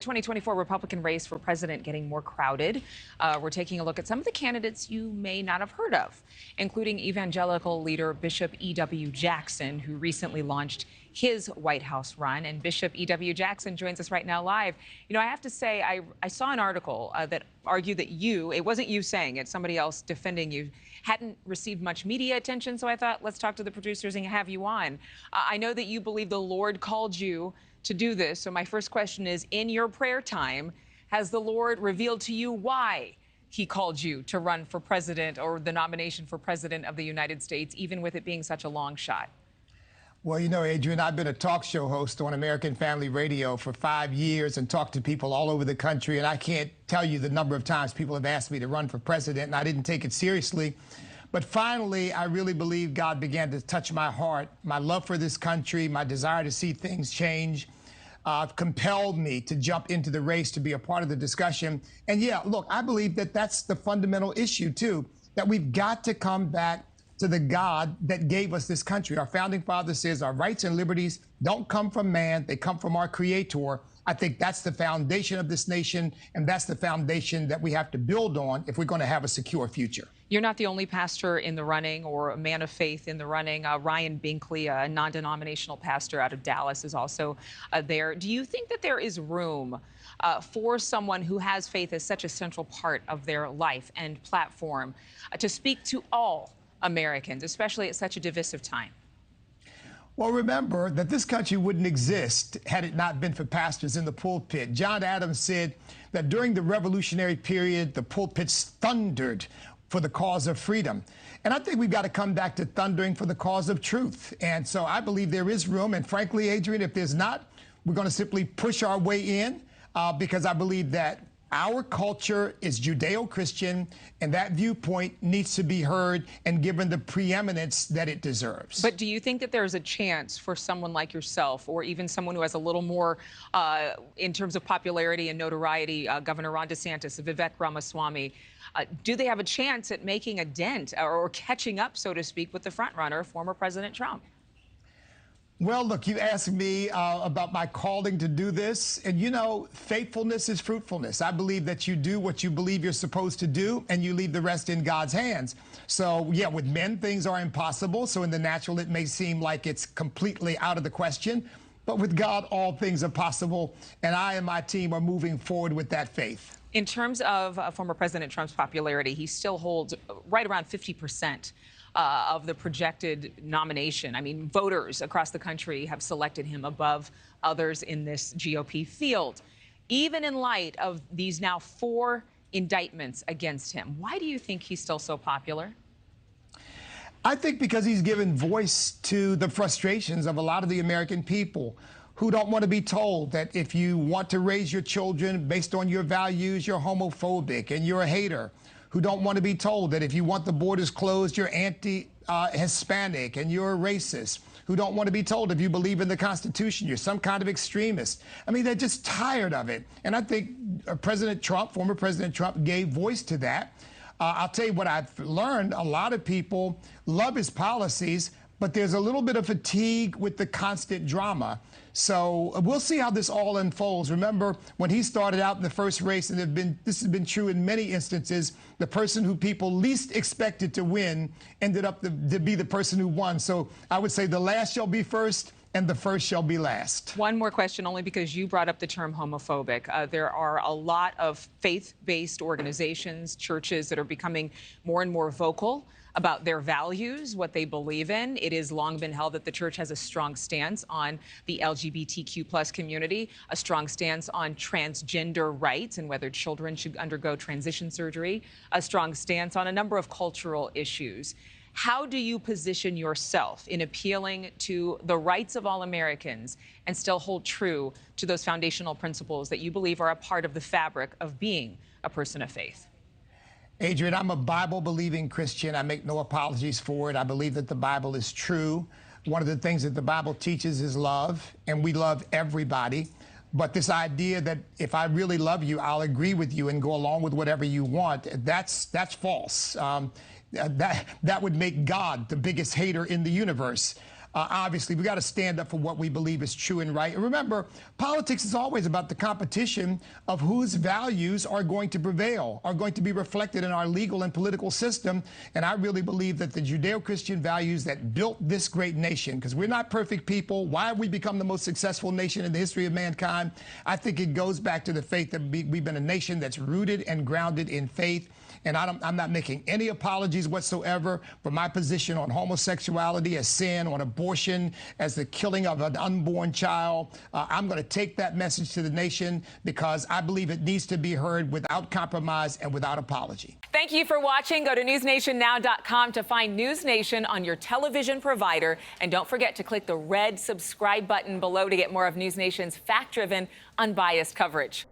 2024 Republican race for president getting more crowded. We're taking a look at some of the candidates you may not have heard of, including evangelical leader Bishop E.W. Jackson, who recently launched his White House run. And Bishop E.W. Jackson joins us right now live. You know, I have to say, I saw an article that argued that it wasn't you saying it, somebody else defending you, hadn't received much media attention. So I thought, let's talk to the producers and have you on. I know that you believe the Lord called you to do this. So my first question is, in your prayer time, has the Lord revealed to you why he called you to run for president or the nomination for president of the United States, even with it being such a long shot? Well, you know, Adrienne, I've been a talk show host on American Family Radio for 5 years and talked to people all over the country. And I can't tell you the number of times people have asked me to run for president, and I didn't take it seriously. But finally, I really believe God began to touch my heart. My love for this country, my desire to see things change, compelled me to jump into the race to be a part of the discussion. And yeah, look, I believe that that's the fundamental issue, too, that we've got to come back to the God that gave us this country. Our founding father says our rights and liberties don't come from man, they come from our Creator. I think that's the foundation of this nation, and that's the foundation that we have to build on if we're going to have a secure future. You're not the only pastor in the running or a man of faith in the running. Ryan Binkley, a non-denominational pastor out of Dallas, is also there. Do you think that there is room for someone who has faith as such a central part of their life and platform to speak to all Americans, especially at such a divisive time? Well, remember that this country wouldn't exist had it not been for pastors in the pulpit. John Adams said that during the Revolutionary period, the pulpits thundered for the cause of freedom. And I think we've got to come back to thundering for the cause of truth. And so I believe there is room. And frankly, Adrienne, if there's not, we're going to simply push our way in because I believe that our culture is Judeo-Christian, and that viewpoint needs to be heard and given the preeminence that it deserves. But do you think that there's a chance for someone like yourself, or even someone who has a little more in terms of popularity and notoriety, Governor Ron DeSantis, Vivek Ramaswamy, do they have a chance at making a dent or catching up, so to speak, with the frontrunner, former President Trump? Well, look, you asked me about my calling to do this. And, you know, faithfulness is fruitfulness. I believe that you do what you believe you're supposed to do, and you leave the rest in God's hands. So, yeah, with men, things are impossible. So in the natural, it may seem like it's completely out of the question. But with God, all things are possible. And I and my team are moving forward with that faith. In terms of former President Trump's popularity, he still holds right around 50% of the projected nomination. I mean, voters across the country have selected him above others in this GOP field. Even in light of these now 4 indictments against him, why do you think he's still so popular? I think because he's given voice to the frustrations of a lot of the American people who don't want to be told that if you want to raise your children based on your values, you're homophobic and you're a hater. Who don't want to be told that if you want the borders closed, you're anti-Hispanic and you're a racist. Who don't want to be told if you believe in the Constitution, you're some kind of extremist. I mean, they're just tired of it. And I think President Trump, former President Trump, gave voice to that. I'll tell you what I've learned. A lot of people love his policies, but there's a little bit of fatigue with the constant drama. So we'll see how this all unfolds. Remember, when he started out in the first race, and this has been true in many instances, the person who people least expected to win ended up to be the person who won. So I would say the last shall be first, and the first shall be last. One more question, only because you brought up the term homophobic. There are a lot of faith-based organizations, churches that are becoming more and more vocal about their values, what they believe in. It has long been held that the church has a strong stance on the LGBTQ+ community, a strong stance on transgender rights and whether children should undergo transition surgery, a strong stance on a number of cultural issues. How do you position yourself in appealing to the rights of all Americans and still hold true to those foundational principles that you believe are a part of the fabric of being a person of faith? Adrienne, I'm a Bible-believing Christian. I make no apologies for it. I believe that the Bible is true. One of the things that the Bible teaches is love, and we love everybody. But this idea that if I really love you, I'll agree with you and go along with whatever you want, that's false. That would make God the biggest hater in the universe. Obviously, we got to stand up for what we believe is true and right. And remember, politics is always about the competition of whose values are going to prevail, are going to be reflected in our legal and political system. And I really believe that the Judeo-Christian values that built this great nation, because we're not perfect people. Why have we become the most successful nation in the history of mankind? I think it goes back to the faith that we've been a nation that's rooted and grounded in faith. And I'm not making any apologies whatsoever for my position on homosexuality as sin, on abortion as the killing of an unborn child. I'm going to take that message to the nation because I believe it needs to be heard without compromise and without apology. Thank you for watching. Go to newsnationnow.com to find NewsNation on your television provider. And don't forget to click the red subscribe button below to get more of NewsNation's fact-driven, unbiased coverage.